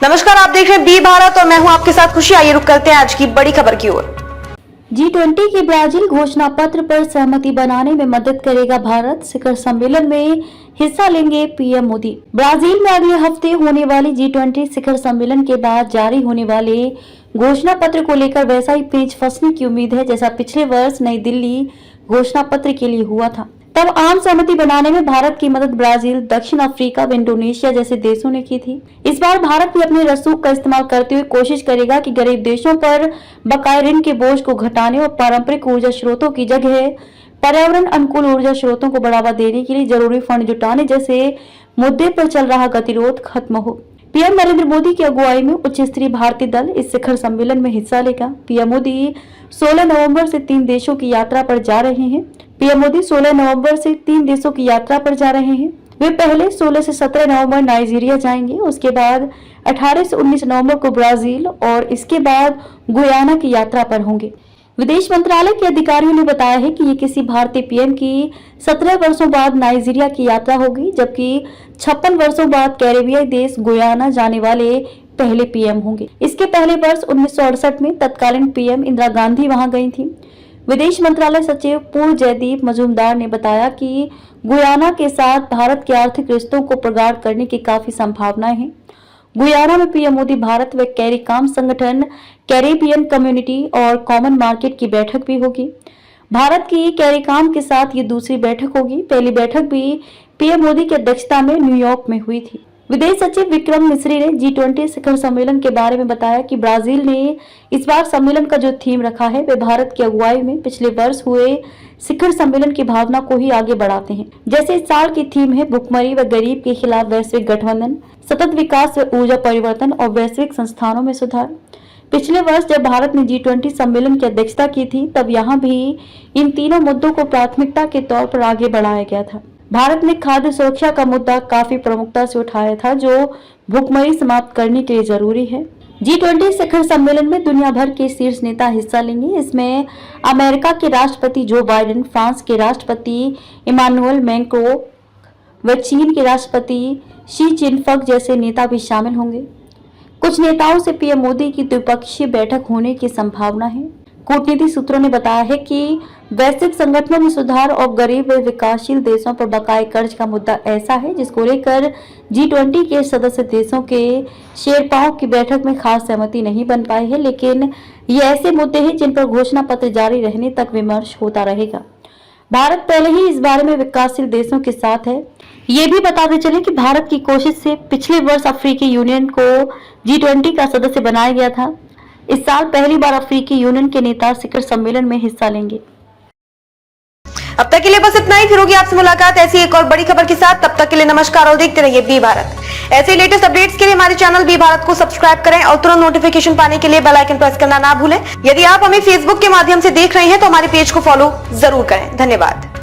नमस्कार, आप देख रहे हैं बी भारत और मैं हूं आपके साथ खुशी। आइए रुक करते हैं आज की बड़ी खबर की ओर। G20 के ब्राजील घोषणा पत्र पर सहमति बनाने में मदद करेगा भारत, शिखर सम्मेलन में हिस्सा लेंगे पीएम मोदी। ब्राजील में अगले हफ्ते होने वाली G20 शिखर सम्मेलन के बाद जारी होने वाले घोषणा पत्र को लेकर वैसा ही पेच फंसने की उम्मीद है जैसा पिछले वर्ष नई दिल्ली घोषणा पत्र के लिए हुआ था। तब आम सहमति बनाने में भारत की मदद ब्राजील, दक्षिण अफ्रीका व इंडोनेशिया जैसे देशों ने की थी। इस बार भारत भी अपने रसूख का इस्तेमाल करते हुए कोशिश करेगा कि गरीब देशों पर बकाये ऋण के बोझ को घटाने और पारंपरिक ऊर्जा स्रोतों की जगह पर्यावरण अनुकूल ऊर्जा स्रोतों को बढ़ावा देने के लिए जरूरी फंड जुटाने जैसे मुद्दे पर चल रहा गतिरोध खत्म हो। पीएम नरेंद्र मोदी की अगुवाई में उच्च स्तरीय भारतीय दल इस शिखर सम्मेलन में हिस्सा लेगा। पीएम मोदी 16 नवंबर से 3 देशों की यात्रा पर जा रहे हैं। पीएम मोदी 16 नवंबर से 3 देशों की यात्रा पर जा रहे हैं। वे पहले 16 से 17 नवंबर नाइजीरिया जाएंगे, उसके बाद 18 से 19 नवंबर को ब्राजील और इसके बाद गुयाना की यात्रा पर होंगे। विदेश मंत्रालय के अधिकारियों ने बताया है कि ये किसी भारतीय पीएम की 17 वर्षों बाद नाइजीरिया की यात्रा होगी, जबकि 56 वर्षों बाद कैरेबियाई देश गुयाना जाने वाले पहले पीएम होंगे। इसके पहले वर्ष 1968 में तत्कालीन पीएम इंदिरा गांधी वहां गई थी। विदेश मंत्रालय सचिव पूर्व जयदीप मजूमदार ने बताया कि गुयाना के साथ भारत के आर्थिक रिश्तों को प्रगाढ़ करने की काफी संभावनाएं हैं। गुयाना में पीएम मोदी भारत व कैरिकॉम संगठन, कैरेबियन कम्युनिटी और कॉमन मार्केट की बैठक भी होगी। भारत की कैरिकॉम के साथ ये दूसरी बैठक होगी। पहली बैठक भी पीएम मोदी की अध्यक्षता में न्यूयॉर्क में हुई थी। विदेश सचिव विक्रम मिस्री ने G20 शिखर सम्मेलन के बारे में बताया कि ब्राजील ने इस बार सम्मेलन का जो थीम रखा है वे भारत की अगुवाई में पिछले वर्ष हुए शिखर सम्मेलन की भावना को ही आगे बढ़ाते हैं। जैसे इस साल की थीम है भुखमरी व गरीब के खिलाफ वैश्विक गठबंधन, सतत विकास व ऊर्जा परिवर्तन और वैश्विक संस्थानों में सुधार। पिछले वर्ष जब भारत ने G20 सम्मेलन की अध्यक्षता की थी तब यहाँ भी इन तीनों मुद्दों को प्राथमिकता के तौर पर आगे बढ़ाया गया था। भारत ने खाद्य सुरक्षा का मुद्दा काफी प्रमुखता से उठाया था, जो भुखमरी समाप्त करने के लिए जरूरी है। G20 शिखर सम्मेलन में दुनिया भर के शीर्ष नेता हिस्सा लेंगे। इसमें अमेरिका के राष्ट्रपति जो बाइडेन, फ्रांस के राष्ट्रपति इमानुएल मैक्रों व चीन के राष्ट्रपति शी जिनफिंग जैसे नेता भी शामिल होंगे। कुछ नेताओं से पीएम मोदी की द्विपक्षीय बैठक होने की संभावना है। कूटनीतिक सूत्रों ने बताया है कि वैश्विक संगठनों में सुधार और गरीब व विकासशील देशों पर बकाये कर्ज का मुद्दा ऐसा है जिसको लेकर G20 के सदस्य देशों के शेरपाओं की बैठक में खास सहमति नहीं बन पाई है, लेकिन ये ऐसे मुद्दे हैं जिन पर घोषणा पत्र जारी रहने तक विमर्श होता रहेगा। भारत पहले ही इस बारे में विकासशील देशों के साथ है। ये भी बताते चले कि भारत की कोशिश से पिछले वर्ष अफ्रीकी यूनियन को G20 का सदस्य बनाया गया था। इस साल पहली बार अफ्रीकी यूनियन के नेता शिखर सम्मेलन में हिस्सा लेंगे। अब तक के लिए बस इतना ही। फिर होगी आपसे मुलाकात ऐसी एक और बड़ी खबर के साथ। तब तक के लिए नमस्कार और देखते रहिए बी भारत। ऐसे लेटेस्ट अपडेट्स के लिए हमारे चैनल बी भारत को सब्सक्राइब करें और तुरंत नोटिफिकेशन पाने के लिए बेल आइकन प्रेस करना ना भूलें। यदि आप हमें फेसबुक के माध्यम से देख रहे हैं तो हमारे पेज को फॉलो जरूर करें। धन्यवाद।